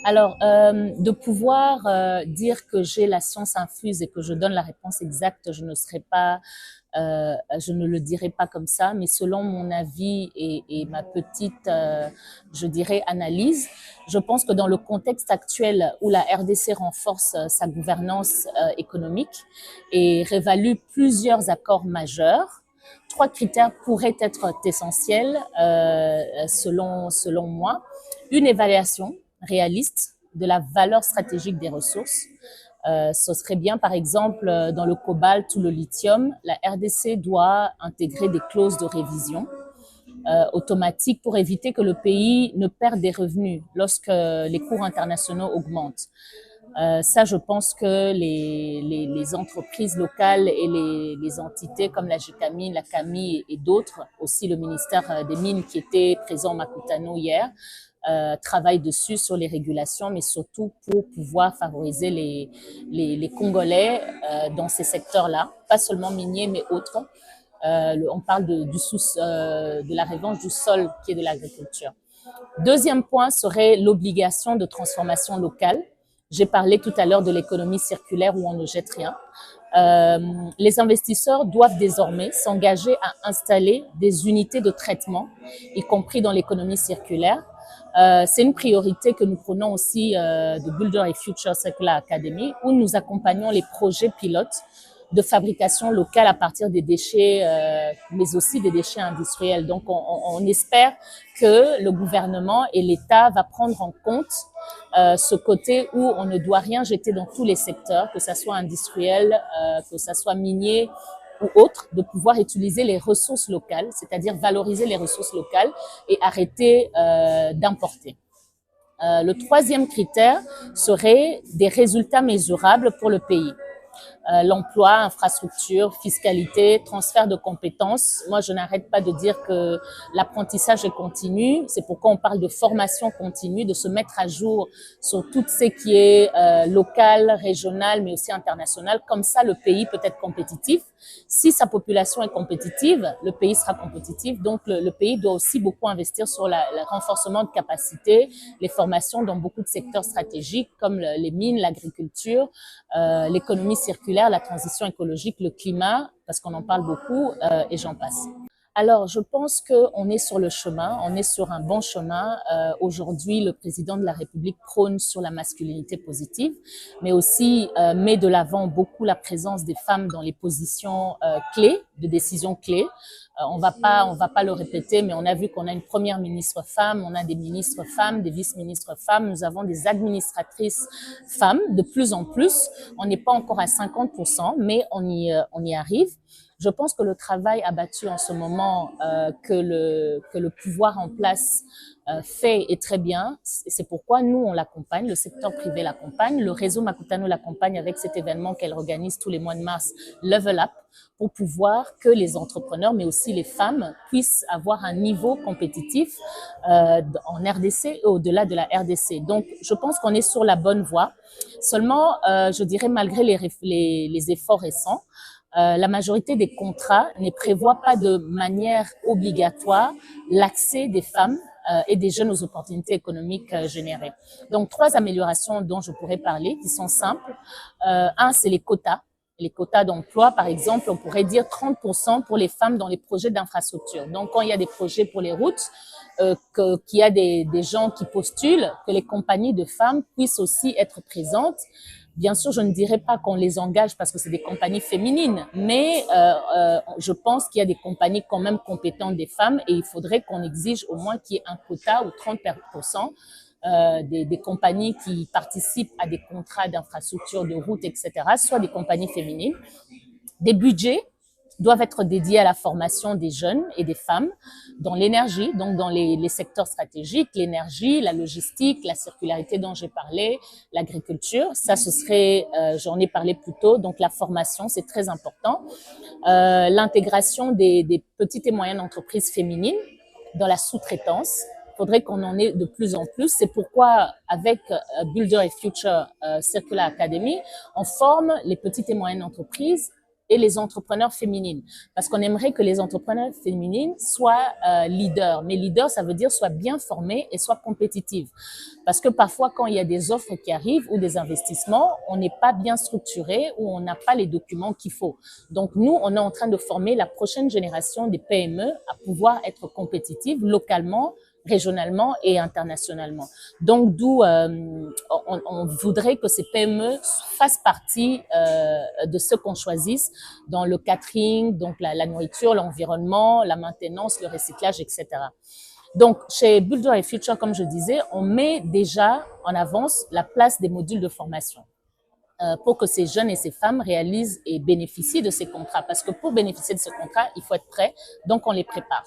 Alors, de pouvoir dire que j'ai la science infuse et que je donne la réponse exacte, je ne le dirai pas comme ça, mais selon mon avis et ma petite, je dirais, analyse, je pense que dans le contexte actuel où la RDC renforce sa gouvernance économique et révalue plusieurs accords majeurs, trois critères pourraient être essentiels selon moi. Une évaluation réaliste de la valeur stratégique des ressources. Ce serait bien, par exemple, dans le cobalt ou le lithium, la RDC doit intégrer des clauses de révision automatiques pour éviter que le pays ne perde des revenus lorsque les cours internationaux augmentent. Ça, je pense que les entreprises locales et les entités comme la GECAMI, la CAMI et d'autres, aussi le ministère des Mines qui était présent au Makutano hier, travaillent dessus sur les régulations, mais surtout pour pouvoir favoriser les Congolais dans ces secteurs-là, pas seulement miniers, mais autres. On parle de la revanche du sol qui est de l'agriculture. Deuxième point serait l'obligation de transformation locale. J'ai parlé tout à l'heure de l'économie circulaire où on ne jette rien. Euh, les investisseurs doivent désormais s'engager à installer des unités de traitement, y compris dans l'économie circulaire. C'est une priorité que nous prenons aussi de Builder et Future Circular Academy, où nous accompagnons les projets pilotes de fabrication locale à partir des déchets, mais aussi des déchets industriels. Donc, on espère que le gouvernement et l'État va prendre en compte ce côté où on ne doit rien jeter dans tous les secteurs, que ça soit industriel, que ça soit minier ou autre, de pouvoir utiliser les ressources locales, c'est-à-dire valoriser les ressources locales et arrêter d'importer. Le troisième critère serait des résultats mesurables pour le pays. L'emploi, infrastructure, fiscalité, transfert de compétences. Moi, je n'arrête pas de dire que l'apprentissage est continu. C'est pourquoi on parle de formation continue, de se mettre à jour sur tout ce qui est local, régional, mais aussi international. Comme ça, le pays peut être compétitif. Si sa population est compétitive, le pays sera compétitif. Donc, le pays doit aussi beaucoup investir sur le renforcement de capacités, les formations dans beaucoup de secteurs stratégiques comme les mines, l'agriculture, l'économie circulaire, la transition écologique, le climat, parce qu'on en parle beaucoup, et j'en passe. Alors, je pense qu'on est sur le chemin, on est sur un bon chemin. Aujourd'hui, le président de la République prône sur la masculinité positive, mais aussi met de l'avant beaucoup la présence des femmes dans les positions clés, de décision clés. On va pas le répéter, mais on a vu qu'on a une première ministre femme, on a des ministres femmes, des vice-ministres femmes, nous avons des administratrices femmes de plus en plus. On n'est pas encore à 50%, mais on y arrive. Je pense que le travail abattu en ce moment que le pouvoir en place fait est très bien. C'est pourquoi nous, on l'accompagne, le secteur privé l'accompagne, le réseau Makutano l'accompagne avec cet événement qu'elle organise tous les mois de mars, Level Up, pour pouvoir que les entrepreneurs, mais aussi les femmes, puissent avoir un niveau compétitif en RDC et au-delà de la RDC. Donc, je pense qu'on est sur la bonne voie. Seulement, je dirais, malgré les efforts récents, la majorité des contrats ne prévoient pas de manière obligatoire l'accès des femmes et des jeunes aux opportunités économiques générées. Donc, trois améliorations dont je pourrais parler, qui sont simples. Un, c'est les quotas. Les quotas d'emploi, par exemple, on pourrait dire 30% pour les femmes dans les projets d'infrastructure. Donc, quand il y a des projets pour les routes, qu'il y a des gens qui postulent, que les compagnies de femmes puissent aussi être présentes. Bien sûr, je ne dirais pas qu'on les engage parce que c'est des compagnies féminines, mais je pense qu'il y a des compagnies quand même compétentes des femmes et il faudrait qu'on exige au moins qu'il y ait un quota ou 30% des compagnies qui participent à des contrats d'infrastructure, de route, etc., soit des compagnies féminines. Des budgets doivent être dédiés à la formation des jeunes et des femmes dans l'énergie, donc dans les secteurs stratégiques, l'énergie, la logistique, la circularité dont j'ai parlé, l'agriculture. Ça, ce serait, j'en ai parlé plus tôt, donc la formation, c'est très important. L'intégration des petites et moyennes entreprises féminines dans la sous-traitance. Il faudrait qu'on en ait de plus en plus. C'est pourquoi, avec Builder et Future Circular Academy, on forme les petites et moyennes entreprises et les entrepreneurs féminines. Parce qu'on aimerait que les entrepreneurs féminines soient leaders. Mais leaders, ça veut dire soient bien formées et soient compétitives. Parce que parfois, quand il y a des offres qui arrivent ou des investissements, on n'est pas bien structuré ou on n'a pas les documents qu'il faut. Donc, nous, on est en train de former la prochaine génération des PME à pouvoir être compétitives localement, régionalement et internationalement. Donc, d'où on voudrait que ces PME fassent partie de ce qu'on choisisse dans le catering, donc la nourriture, l'environnement, la maintenance, le recyclage, etc. Donc, chez Builder et Future, comme je disais, on met déjà en avance la place des modules de formation pour que ces jeunes et ces femmes réalisent et bénéficient de ces contrats. Parce que pour bénéficier de ce contrat, il faut être prêt, donc on les prépare.